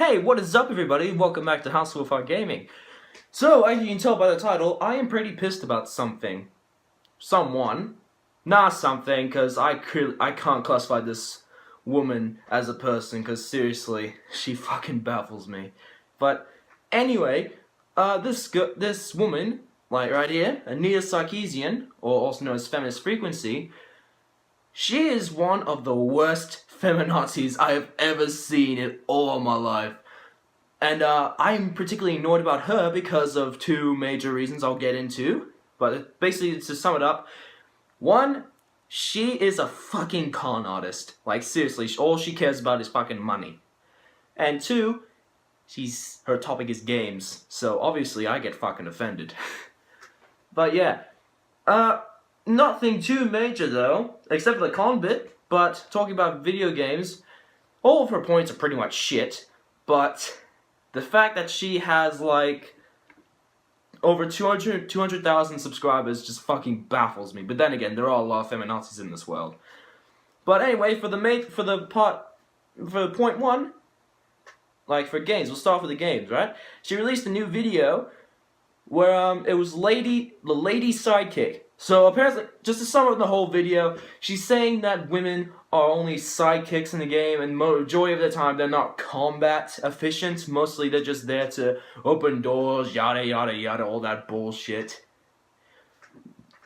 Hey, what is up everybody? Welcome back to House of Fun Gaming. So, as you can tell by the title, I am pretty pissed about something. Someone. Not something, because I can't classify this woman as a person, because seriously, she fucking baffles me. But, anyway, this woman, like right here, Anita Sarkeesian, or also known as Feminist Frequency, she is one of the worst feminazis I have ever seen in all of my life. And I'm particularly annoyed about her because of two major reasons I'll get into. But basically, to sum it up, one, she is a fucking con artist. Like, seriously, all she cares about is fucking money. And two, her topic is games. So, obviously, I get fucking offended. But yeah, nothing too major though, except for the con bit, but talking about video games, all of her points are pretty much shit, but the fact that she has like over 200,000 subscribers just fucking baffles me. But then again, there are a lot of feminazis in this world. But anyway, for point one, like for games, we'll start with the games, right? She released a new video where it was the lady sidekick. So apparently, just to sum up the whole video, she's saying that women are only sidekicks in the game, and majority of the time they're not combat efficient. Mostly they're just there to open doors, yada yada yada, all that bullshit.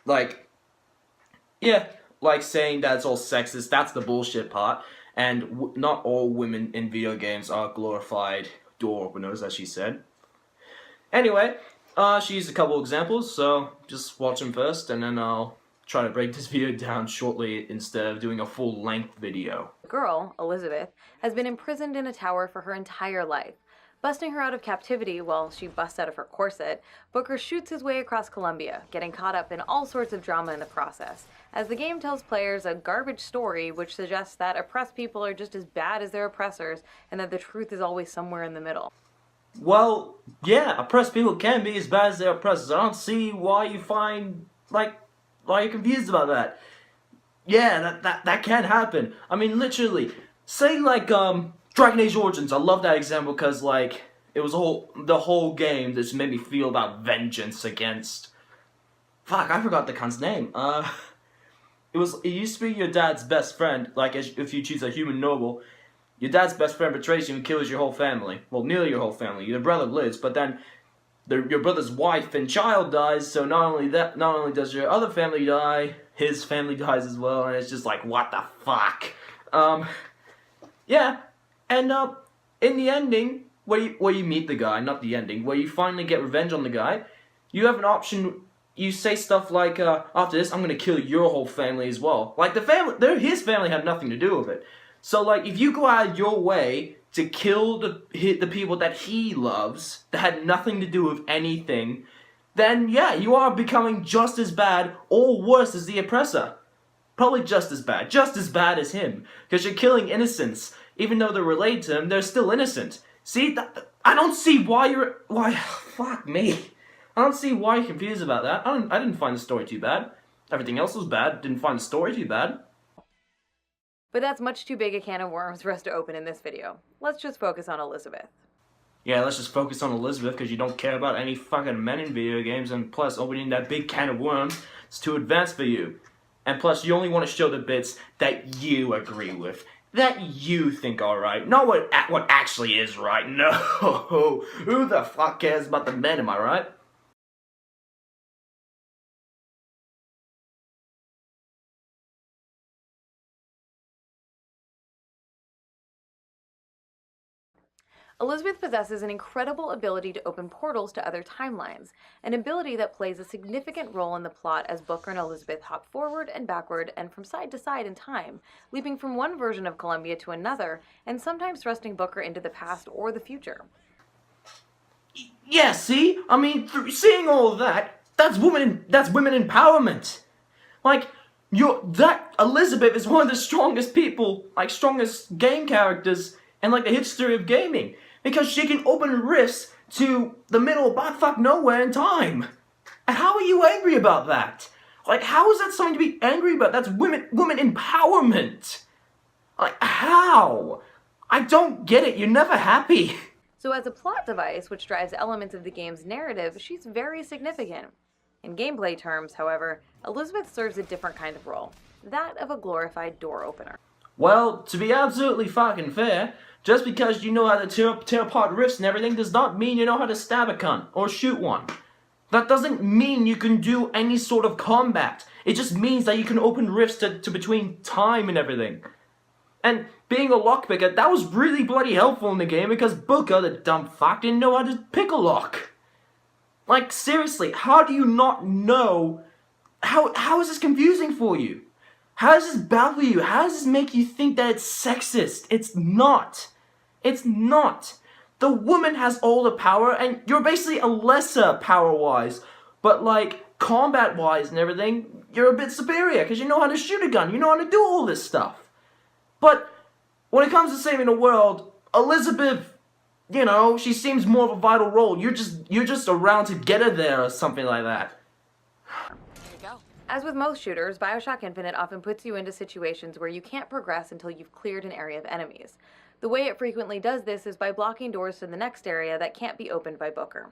Like, yeah, like saying that it's all sexist, that's the bullshit part. And not all women in video games are glorified door openers, as she said. Anyway, she used a couple examples, so just watch them first, and then I'll try to break this video down shortly instead of doing a full-length video. The girl, Elizabeth, has been imprisoned in a tower for her entire life. Busting her out of captivity while she busts out of her corset, Booker shoots his way across Colombia, getting caught up in all sorts of drama in the process, as the game tells players a garbage story which suggests that oppressed people are just as bad as their oppressors, and that the truth is always somewhere in the middle. Well, yeah, oppressed people can be as bad as their oppressors. I don't see why you why you're confused about that. Yeah, that can happen. I mean, literally, say like, Dragon Age Origins. I love that example because, like, it was the whole game that just made me feel about vengeance against... Fuck, I forgot the cunt's name. It used to be your dad's best friend, like, if you choose a human noble. Your dad's best friend betrays you and kills your whole family. Well, nearly your whole family. Your brother lives, but then your brother's wife and child dies, so not only does your other family die, his family dies as well, and it's just like, what the fuck? Yeah, and in the ending, where you meet the guy, not the ending, where you finally get revenge on the guy, you have an option. You say stuff like, after this, I'm gonna kill your whole family as well. Like, his family had nothing to do with it. So, like, if you go out of your way to kill the people that he loves, that had nothing to do with anything, then, yeah, you are becoming just as bad or worse as the oppressor. Probably just as bad as him. Because you're killing innocents. Even though they're related to him, they're still innocent. See, I don't see why fuck me. I don't see why you're confused about that. I didn't find the story too bad. Everything else was bad. Didn't find the story too bad. But that's much too big a can of worms for us to open in this video. Let's just focus on Elizabeth. Yeah, let's just focus on Elizabeth because you don't care about any fucking men in video games, and plus opening that big can of worms is too advanced for you. And plus you only want to show the bits that you agree with, that you think are right, not what actually is right. No, who the fuck cares about the men, am I right? Elizabeth possesses an incredible ability to open portals to other timelines, an ability that plays a significant role in the plot as Booker and Elizabeth hop forward and backward and from side to side in time, leaping from one version of Columbia to another, and sometimes thrusting Booker into the past or the future. Yeah, see? I mean, seeing all of that, that's women empowerment. Like, Elizabeth is one of the strongest people, like, strongest game characters in, like, the history of gaming. Because she can open rifts to the middle of buttfuck nowhere in time. And how are you angry about that? Like, how is that something to be angry about? That's women empowerment. Like, how? I don't get it. You're never happy. So as a plot device, which drives elements of the game's narrative, she's very significant. In gameplay terms, however, Elizabeth serves a different kind of role, that of a glorified door opener. Well, to be absolutely fucking fair, just because you know how to tear apart rifts and everything does not mean you know how to stab a cunt or shoot one. That doesn't mean you can do any sort of combat. It just means that you can open rifts to between time and everything. And being a lockpicker, that was really bloody helpful in the game because Booker, the dumb fuck, didn't know how to pick a lock. Like, seriously, how do you not know? How is this confusing for you? How does this baffle you? How does this make you think that it's sexist? It's not. It's not. The woman has all the power, and you're basically a lesser power-wise. But, like, combat-wise and everything, you're a bit superior because you know how to shoot a gun. You know how to do all this stuff. But when it comes to saving the world, Elizabeth, you know, she seems more of a vital role. You're just around to get her there or something like that. As with most shooters, BioShock Infinite often puts you into situations where you can't progress until you've cleared an area of enemies. The way it frequently does this is by blocking doors to the next area that can't be opened by Booker.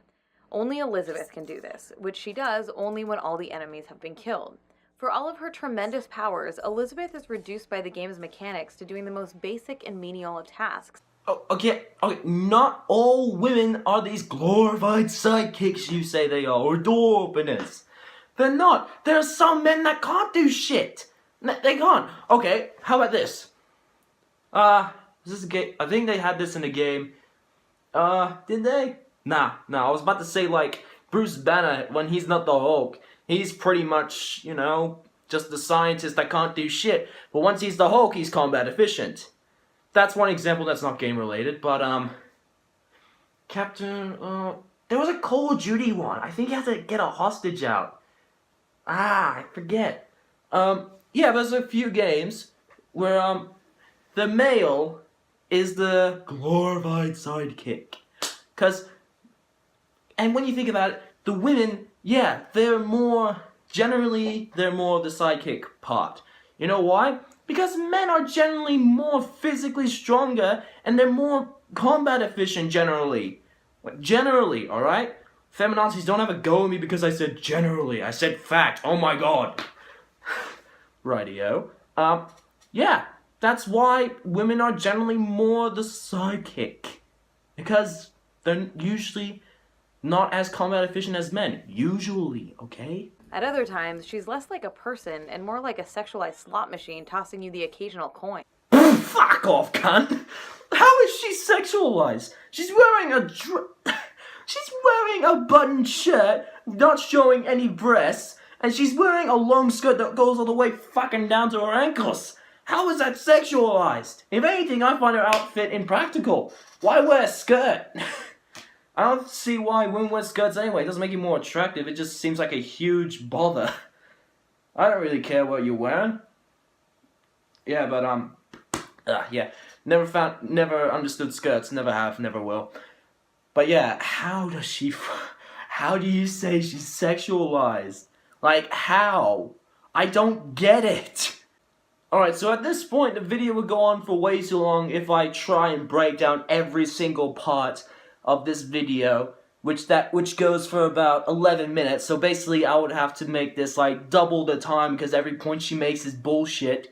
Only Elizabeth can do this, which she does only when all the enemies have been killed. For all of her tremendous powers, Elizabeth is reduced by the game's mechanics to doing the most basic and menial of tasks. Oh, okay, not all women are these glorified sidekicks you say they are, or door openers. They're not. There are some men that can't do shit. They can't. Okay, how about this? Is this a game? I think they had this in the game. Did they? Nah, I was about to say, like, Bruce Banner, when he's not the Hulk, he's pretty much, you know, just the scientist that can't do shit. But once he's the Hulk, he's combat efficient. That's one example that's not game related, but, there was a Call of Duty one. I think you had to get a hostage out. I forget. Yeah, there's a few games where, the male is the glorified sidekick. And when you think about it, the women, yeah, they're more the sidekick part. You know why? Because men are generally more physically stronger and they're more combat efficient generally. Generally, alright? Feminazis don't have a go at me because I said generally. I said fact. Oh my god. Rightio. Yeah, that's why women are generally more the sidekick. Because they're usually not as combat efficient as men. Usually, okay? At other times, she's less like a person and more like a sexualized slot machine tossing you the occasional coin. Fuck off, cunt! How is she sexualized? She's wearing a buttoned shirt, not showing any breasts, and she's wearing a long skirt that goes all the way fucking down to her ankles. How is that sexualized? If anything, I find her outfit impractical. Why wear a skirt? I don't see why women wear skirts anyway. It doesn't make you more attractive. It just seems like a huge bother. I don't really care what you're wearing. Yeah, but, yeah. Never understood skirts. Never have, never will. But yeah, how do you say she's sexualized? Like, how? I don't get it. Alright, so at this point, the video would go on for way too long if I try and break down every single part of this video, which goes for about 11 minutes. So basically, I would have to make this like double the time because every point she makes is bullshit.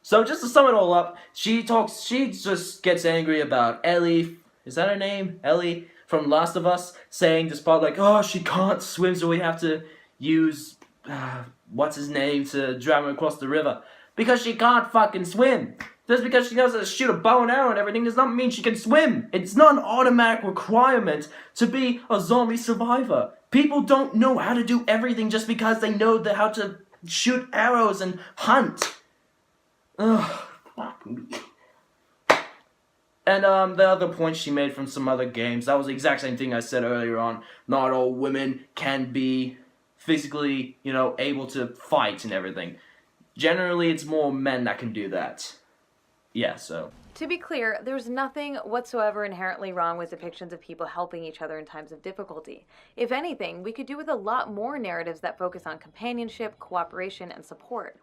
So just to sum it all up, she just gets angry about Ellie. Is that her name? Ellie from Last of Us, saying this part like, oh, she can't swim, so we have to use what's his name to drag her across the river because she can't fucking swim. Just because she knows how to shoot a bow and arrow and everything does not mean she can swim. It's not an automatic requirement to be a zombie survivor. People don't know how to do everything just because they know how to shoot arrows and hunt. Ugh, fuck me. And the other point she made from some other games, that was the exact same thing I said earlier on. Not all women can be physically, you know, able to fight and everything. Generally, it's more men that can do that. Yeah, so. To be clear, there's nothing whatsoever inherently wrong with depictions of people helping each other in times of difficulty. If anything, we could do with a lot more narratives that focus on companionship, cooperation, and support.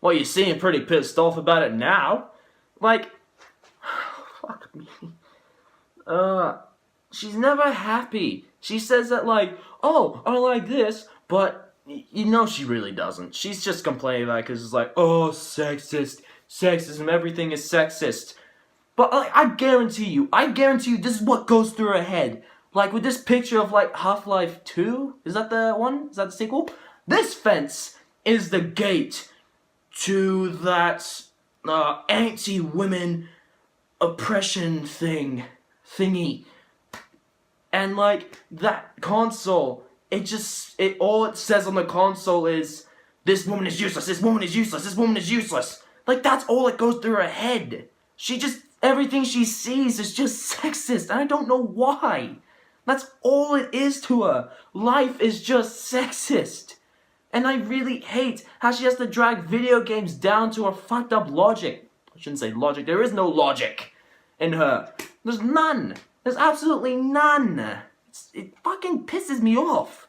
Well, you seem pretty pissed off about it now. Like, fuck me. she's never happy. She says that like, oh, I like this, but you know she really doesn't. She's just complaining about it because it's like, oh, sexism, everything is sexist. But like, I guarantee you, this is what goes through her head. Like with this picture of like Half-Life 2, is that the one? Is that the sequel? This fence is the gate to that anti-women oppression thingy. And like that console, all it says on the console is this woman is useless, this woman is useless, this woman is useless. Like that's all that goes through her head. Everything she sees is just sexist, and I don't know why. That's all it is to her. Life is just sexist. And I really hate how she has to drag video games down to her fucked up logic. I shouldn't say logic, there is no logic in her. There's none. There's absolutely none. It fucking pisses me off.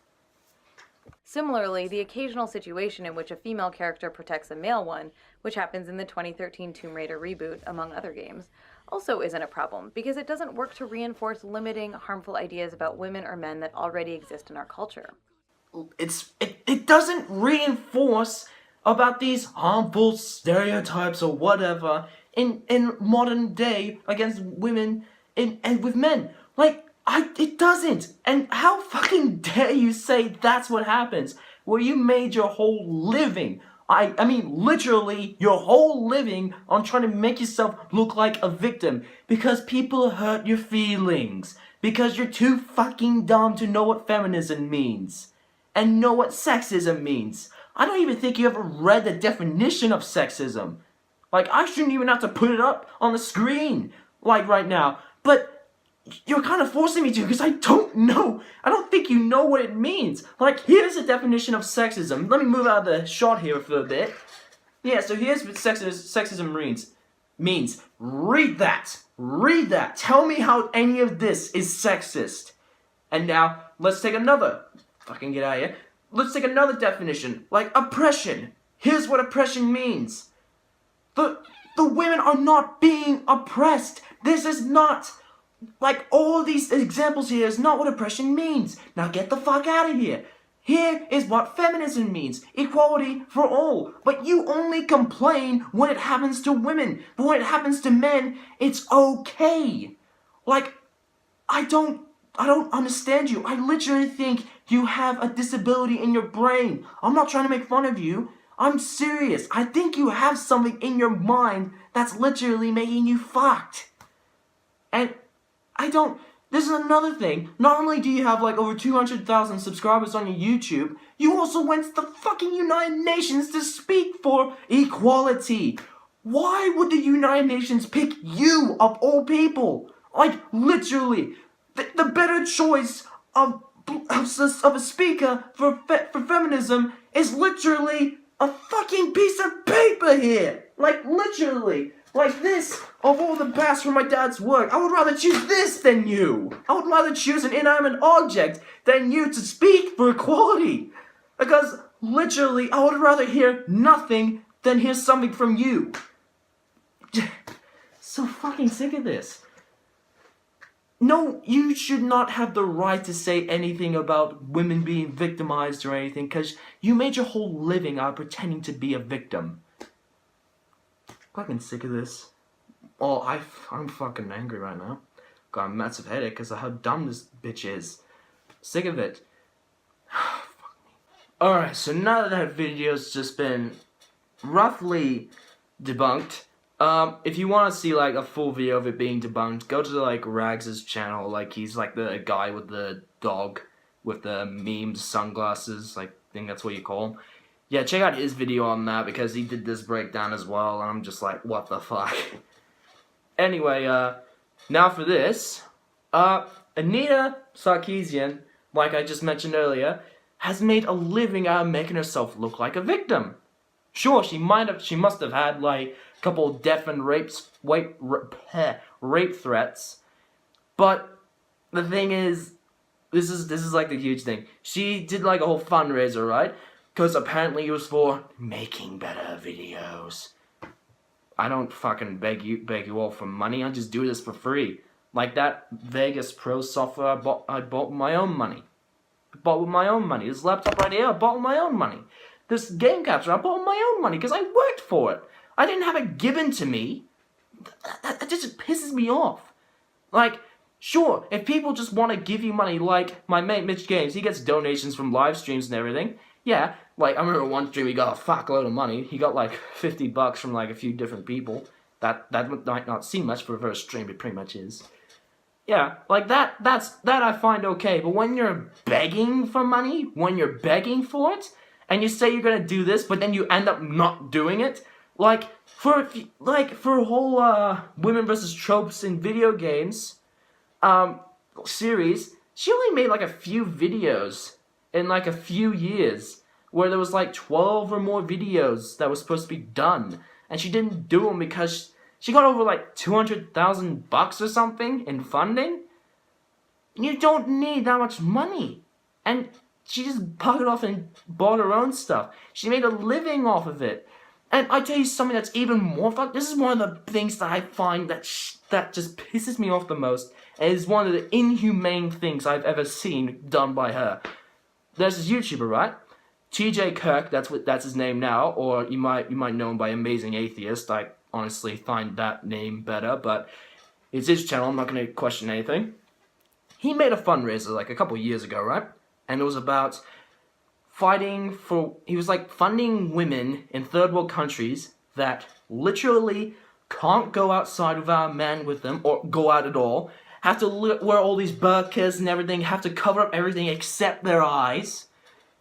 Similarly, the occasional situation in which a female character protects a male one, which happens in the 2013 Tomb Raider reboot, among other games, also isn't a problem because it doesn't work to reinforce limiting, harmful ideas about women or men that already exist in our culture. It doesn't reinforce about these harmful stereotypes or whatever in modern day against women and with men. Like, it doesn't. And how fucking dare you say that's what happens? Where you made your whole living, I mean literally your whole living on trying to make yourself look like a victim because people hurt your feelings. Because you're too fucking dumb to know what feminism means. And know what sexism means. I don't even think you ever read the definition of sexism. Like, I shouldn't even have to put it up on the screen, like right now. But you're kind of forcing me to because I don't know. I don't think you know what it means. Like, here's the definition of sexism. Let me move out of the shot here for a bit. Yeah, so here's what sexism means. Read that. Tell me how any of this is sexist. And now, let's take another. Fucking get out of here. Let's take another definition. Like, oppression. Here's what oppression means. The women are not being oppressed. This is not... Like, all these examples here is not what oppression means. Now get the fuck out of here. Here is what feminism means. Equality for all. But you only complain when it happens to women. But when it happens to men, it's okay. Like, I don't understand you. I literally think you have a disability in your brain. I'm not trying to make fun of you. I'm serious. I think you have something in your mind that's literally making you fucked. And this is another thing. Not only do you have like over 200,000 subscribers on your YouTube, you also went to the fucking United Nations to speak for equality. Why would the United Nations pick you of all people? Like, literally, the better choice of a speaker for feminism is literally a fucking piece of paper here. Like, literally. Like this, of all the best from my dad's work, I would rather choose this than you. I would rather choose an inanimate object than you to speak for equality. Because, literally, I would rather hear nothing than hear something from you. So fucking sick of this. No, you should not have the right to say anything about women being victimized or anything, because you made your whole living out of pretending to be a victim. Fucking sick of this. Oh, I'm fucking angry right now. Got a massive headache because of how dumb this bitch is. Sick of it. Fuck me. Alright, so now that video's just been roughly debunked, if you want to see like a full video of it being debunked, go to like Rags' channel. Like, he's like the guy with the dog with the memes sunglasses. Like, I think that's what you call him. Yeah, check out his video on that because he did this breakdown as well, and I'm just like, what the fuck? Anyway, now for this. Anita Sarkeesian, like I just mentioned earlier, has made a living out of making herself look like a victim. Sure, she must have had like a couple of death and rape threats, but the thing is, this is like the huge thing. She did like a whole fundraiser, right? Because apparently it was for making better videos. I don't fucking beg you all for money. I just do this for free. Like that Vegas Pro software I bought with my own money. Bought with my own money. This laptop right here, I bought with my own money. This game capture, I bought with my own money because I worked for it. I didn't have it given to me. That just pisses me off. Like, sure, if people just want to give you money, like my mate Mitch Games, he gets donations from live streams and everything. Yeah, like, I remember one stream he got a fuckload of money. He got like $50 from like a few different people. That might not seem much for a first stream, but it pretty much is. Yeah, like that I find okay, but when you're begging for money, when you're begging for it, and you say you're gonna do this, but then you end up not doing it, like for a whole women versus tropes in video games series, she only made like a few videos in like a few years, where there was like 12 or more videos that were supposed to be done, and she didn't do them because she got over like $200,000 or something in funding. You don't need that much money. And she just bugged off and bought her own stuff. She made a living off of it. And I tell you something that's even more fucked. This is one of the things that I find that just pisses me off the most. And is one of the inhumane things I've ever seen done by her. There's this YouTuber, right? TJ Kirk, that's his name now, or you might know him by Amazing Atheist. I honestly find that name better, but it's his channel, I'm not going to question anything. He made a fundraiser like a couple years ago, right? And it was about he was like funding women in third world countries that literally can't go outside without a man with them, or go out at all, have to wear all these burqas and everything, have to cover up everything except their eyes.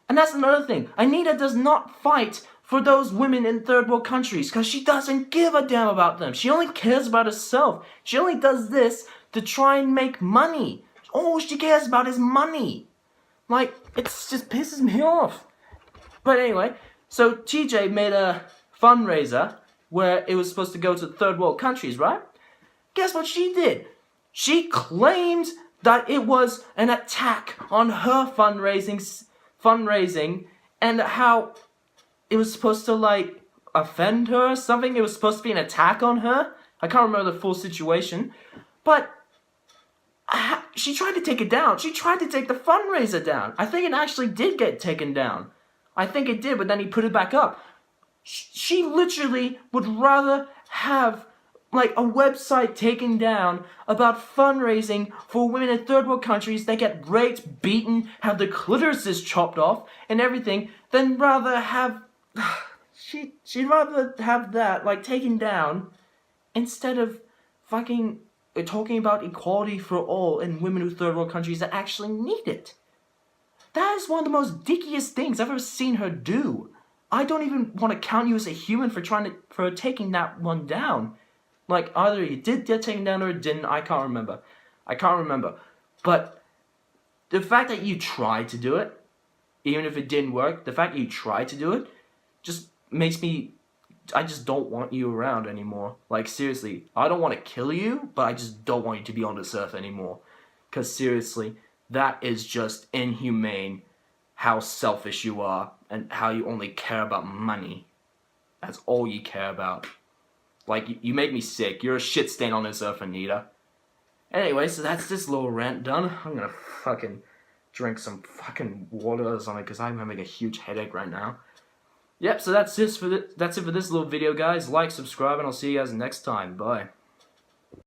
And that's another thing. Anita does not fight for those women in third world countries because she doesn't give a damn about them. She only cares about herself. She only does this to try and make money. All she cares about is money. Like, it just pisses me off. But anyway, so TJ made a fundraiser where it was supposed to go to third world countries, right? Guess what she did? She claimed that it was an attack on her fundraising and how it was supposed to like offend her or something. It was supposed to be an attack on her. I can't remember the full situation, but she tried to take it down. She tried to take the fundraiser down. I think it actually did get taken down. I think it did, but then he put it back up. She literally would rather have like a website taken down about fundraising for women in third world countries that get raped, beaten, have their clitorises chopped off and everything, than rather have she'd rather have that like taken down instead of fucking talking about equality for all in women in third world countries that actually need it. That is one of the most dickiest things I've ever seen her do. I don't even want to count you as a human for taking that one down. Like, either you did get taken down or it didn't, I can't remember. But the fact that you tried to do it, even if it didn't work, the fact that you tried to do it, just makes me, I just don't want you around anymore. Like, seriously, I don't want to kill you, but I just don't want you to be on this earth anymore. Because seriously, that is just inhumane, how selfish you are, and how you only care about money. That's all you care about. Like, you make me sick. You're a shit stain on this earth, Anita. Anyway, so that's this little rant done. I'm gonna fucking drink some fucking water or something because I'm having a huge headache right now. Yep, so that's it for this little video, guys. Like, subscribe, and I'll see you guys next time. Bye.